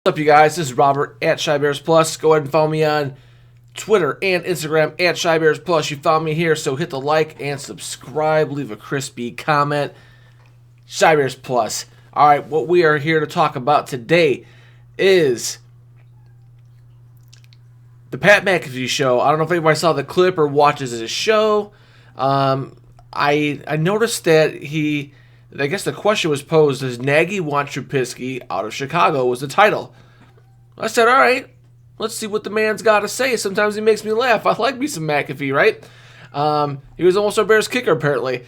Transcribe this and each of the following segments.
What's up, you guys? This is Robert at Shy Bears Plus. Go ahead and follow me on Twitter and Instagram at Shy Bears Plus. You found me here, so hit the like and subscribe. Leave a crispy comment. Shy Bears Plus. All right, what we are here to talk about today is the Pat McAfee show. I don't know if anybody saw the clip or watches his show. I noticed that I guess the question was posed, does Nagy want Trubisky out of Chicago, was the title. I said, all right, let's see what the man's got to say. Sometimes he makes me laugh. I like me some McAfee, right? He was almost our Bears kicker, apparently,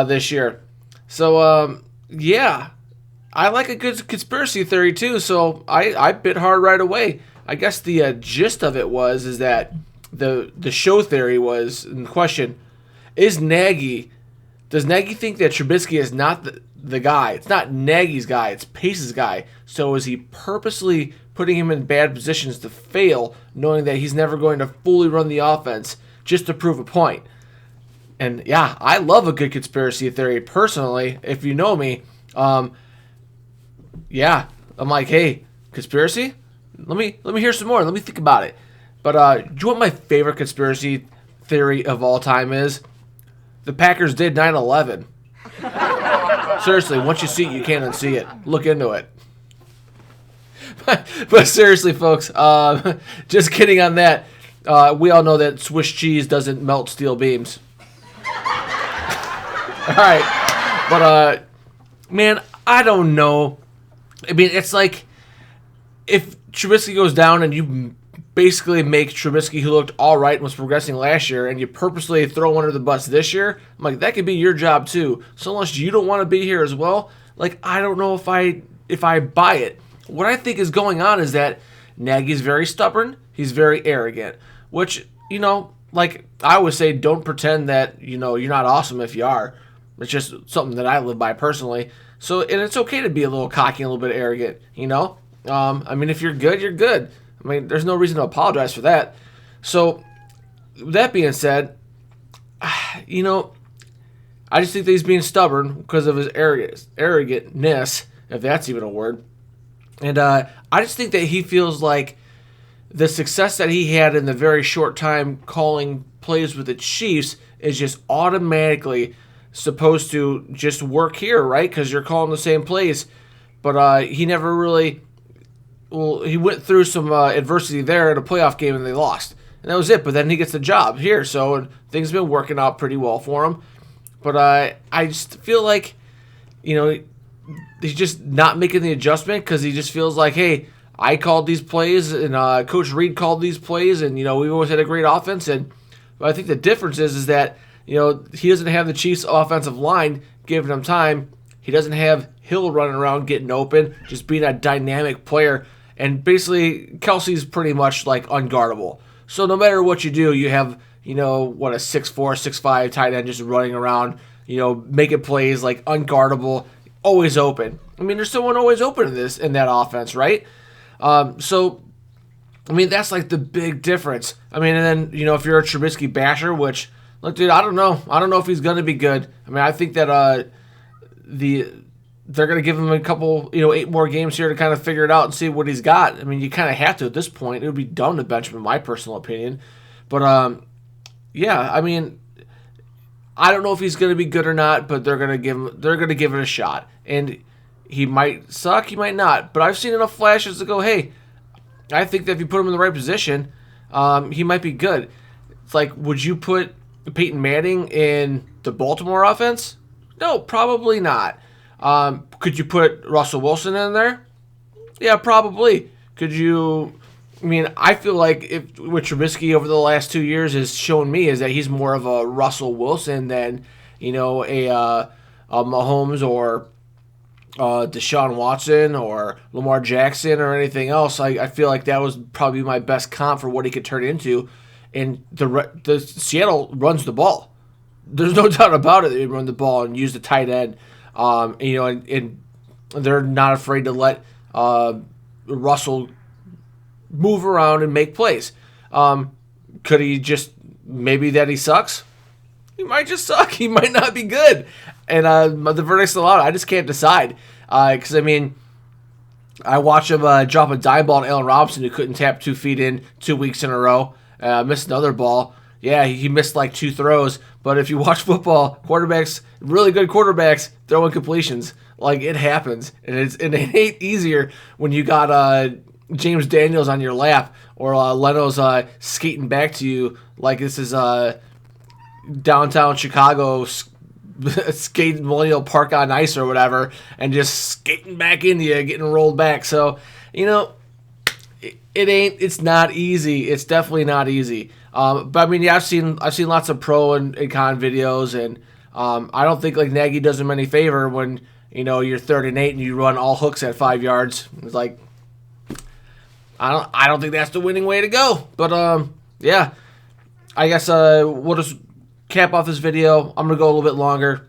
this year. So, yeah, I like a good conspiracy theory, too, so I bit hard right away. I guess the gist of it is that the show theory was in question, does Nagy think that Trubisky is not the guy? It's not Nagy's guy, it's Pace's guy. So is he purposely putting him in bad positions to fail, knowing that he's never going to fully run the offense just to prove a point? And yeah, I love a good conspiracy theory personally, if you know me. Yeah, I'm like, hey, conspiracy? Let me hear some more. Let me think about it. But do you know what my favorite conspiracy theory of all time is? The Packers did 9/11. Seriously, once you see it, you can't unsee it. Look into it. But seriously, folks, just kidding on that. We all know that Swiss cheese doesn't melt steel beams. All right. But, man, I don't know. I mean, it's like if Trubisky goes down and you basically make Trubisky, who looked all right and was progressing last year, and you purposely throw one under the bus this year, I'm like, that could be your job too. So unless you don't want to be here as well, like, I don't know if I buy it. What I think is going on is that Nagy's very stubborn. He's very arrogant, which, like I always say, don't pretend that, you're not awesome if you are. It's just something that I live by personally. So, and it's okay to be a little cocky and a little bit arrogant, I mean, if you're good, you're good. I mean, there's no reason to apologize for that. So, that being said, I just think that he's being stubborn because of his arrogantness, if that's even a word. And I just think that he feels like the success that he had in the very short time calling plays with the Chiefs is just automatically supposed to just work here, right? Because you're calling the same plays. But he never really... Well, he went through some adversity there in a playoff game and they lost. And that was it. But then he gets the job here. So things have been working out pretty well for him. But I just feel like, he's just not making the adjustment because he just feels like, hey, I called these plays and Coach Reed called these plays and, we've always had a great offense. And but I think the difference is that, he doesn't have the Chiefs' offensive line giving him time. He doesn't have Hill running around getting open, just being a dynamic player. And basically, Kelsey's pretty much like unguardable. So no matter what you do, you have, a 6'4", 6'5" tight end just running around, making plays like unguardable, always open. I mean, there's someone always open in that offense, right? So, I mean, that's like the big difference. I mean, and then, if you're a Trubisky basher, which, look, dude, I don't know. I don't know if he's going to be good. I mean, I think that they're going to give him a couple, 8 more games here to kind of figure it out and see what he's got. I mean, you kind of have to at this point. It would be dumb to bench him, in my personal opinion. But, yeah, I mean, I don't know if he's going to be good or not, but they're going to give it a shot. And he might suck, he might not. But I've seen enough flashes to go, hey, I think that if you put him in the right position, he might be good. It's like, would you put Peyton Manning in the Baltimore offense? No, probably not. Could you put Russell Wilson in there? Yeah, probably. Could you... I mean, I feel like with Trubisky over the last 2 years has shown me is that he's more of a Russell Wilson than, a Mahomes or Deshaun Watson or Lamar Jackson or anything else. I feel like that was probably my best comp for what he could turn into. And the Seattle runs the ball. There's no doubt about it. They run the ball and use the tight end. And they're not afraid to let Russell move around and make plays. Could he just, maybe that he sucks? He might just suck. He might not be good. And the verdict's still out. I just can't decide. Because, I mean, I watched him drop a dime ball to Allen Robinson, who couldn't tap 2 feet in 2 weeks in a row. Missed another ball. Yeah, he missed like 2 throws. But if you watch football, quarterbacks, really good quarterbacks, throwing completions. Like, it happens. And it ain't easier when you got James Daniels on your lap, or Leno's skating back to you like this is downtown Chicago skating Millennial Park on ice or whatever, and just skating back into you, getting rolled back. So, it's not easy. It's definitely not easy. But I mean, yeah, I've seen lots of pro and con videos, and I don't think like Nagy does him any favor when you're 3rd and 8 and you run all hooks at 5 yards. It's like, I don't think that's the winning way to go. But yeah, I guess we'll just cap off this video. I'm gonna go a little bit longer.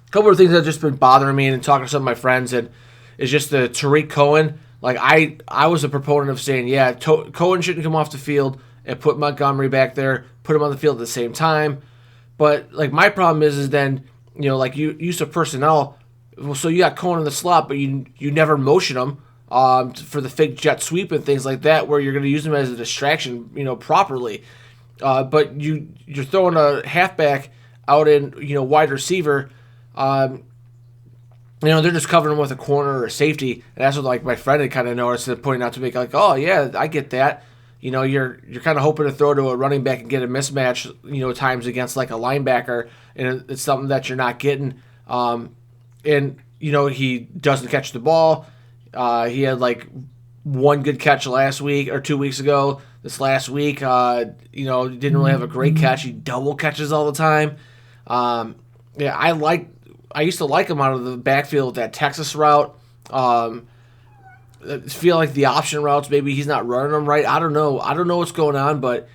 A couple of things that have just been bothering me and talking to some of my friends, and is just the Tariq Cohen. Like, I was a proponent of saying, yeah, Cohen shouldn't come off the field and put Montgomery back there, put him on the field at the same time. But like, my problem is then like use of personnel. Well, so you got Cohen in the slot, but you never motion him for the fake jet sweep and things like that, where you're going to use him as a distraction, properly. But you're throwing a halfback out in wide receiver. They're just covering him with a corner or a safety, and that's what like my friend had kind of noticed and pointing out to me, like, oh yeah, I get that. You're kind of hoping to throw to a running back and get a mismatch, times against like a linebacker, and it's something that you're not getting. And he doesn't catch the ball. He had like one good catch last week or 2 weeks ago. This last week, didn't really have a great catch. He double catches all the time. Yeah, I used to like him out of the backfield with that Texas route. Feel like the option routes, maybe he's not running them right. I don't know what's going on, but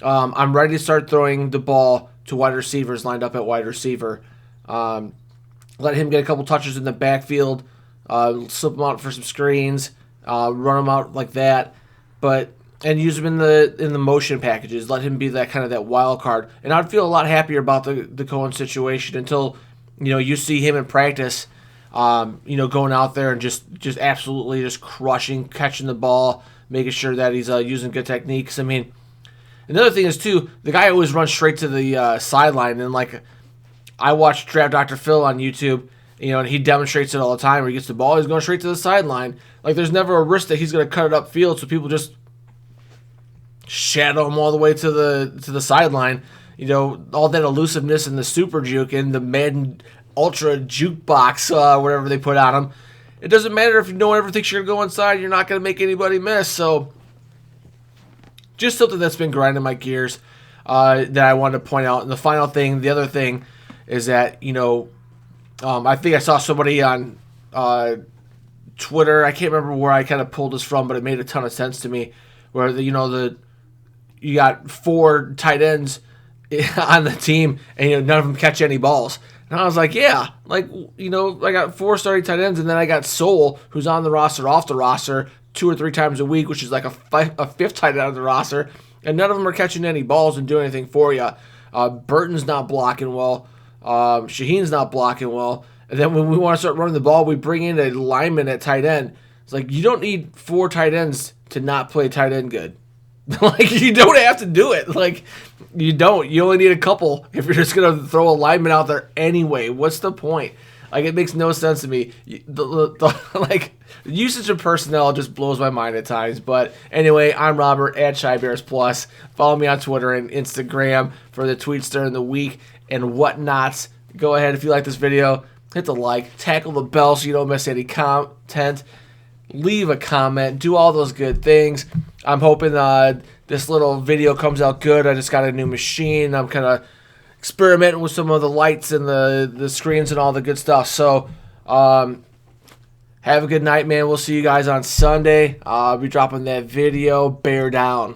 I'm ready to start throwing the ball to wide receivers lined up at wide receiver. Let him get a couple touches in the backfield, slip him out for some screens, run him out like that, and use him in the motion packages. Let him be that kind of that wild card, and I'd feel a lot happier about the Cohen situation until you see him in practice. Going out there and just absolutely just crushing, catching the ball, making sure that he's using good techniques. I mean, another thing is too, the guy always runs straight to the sideline, and like, I watch Draft Dr. Phil on YouTube, and he demonstrates it all the time. Where he gets the ball, he's going straight to the sideline. Like, there's never a risk that he's going to cut it upfield, so people just shadow him all the way to the sideline. All that elusiveness and the super juke and the Madden Ultra jukebox, whatever they put on him. It doesn't matter if no one ever thinks you're going to go inside. You're not going to make anybody miss. So, just something that's been grinding my gears that I wanted to point out. And the other thing, is that, I think I saw somebody on Twitter. I can't remember where I kind of pulled this from, but it made a ton of sense to me. Where you got 4 tight ends on the team, and none of them catch any balls. And I was like, yeah, like, I got 4 starting tight ends, and then I got Soul, who's on the roster, off the roster 2 or 3 times a week, which is like a 5th tight end on the roster, and none of them are catching any balls and doing anything for you. Burton's not blocking well. Shaheen's not blocking well. And then when we want to start running the ball, we bring in a lineman at tight end. It's like, you don't need 4 tight ends to not play tight end good. Like, you don't have to do it. Like, you don't. You only need a couple if you're just going to throw a lineman out there anyway. What's the point? Like, it makes no sense to me. The usage of personnel just blows my mind at times. But anyway, I'm Robert at ShyBearsPlus. Follow me on Twitter and Instagram for the tweets during the week and whatnots. Go ahead, if you like this video, hit the like, tackle the bell so you don't miss any content. Leave a comment, do all those good things. I'm hoping this little video comes out good. I just got a new machine. I'm kind of experimenting with some of the lights and the screens and all the good stuff. So, have a good night, man. We'll see you guys on Sunday. I'll be dropping that video. Bear down.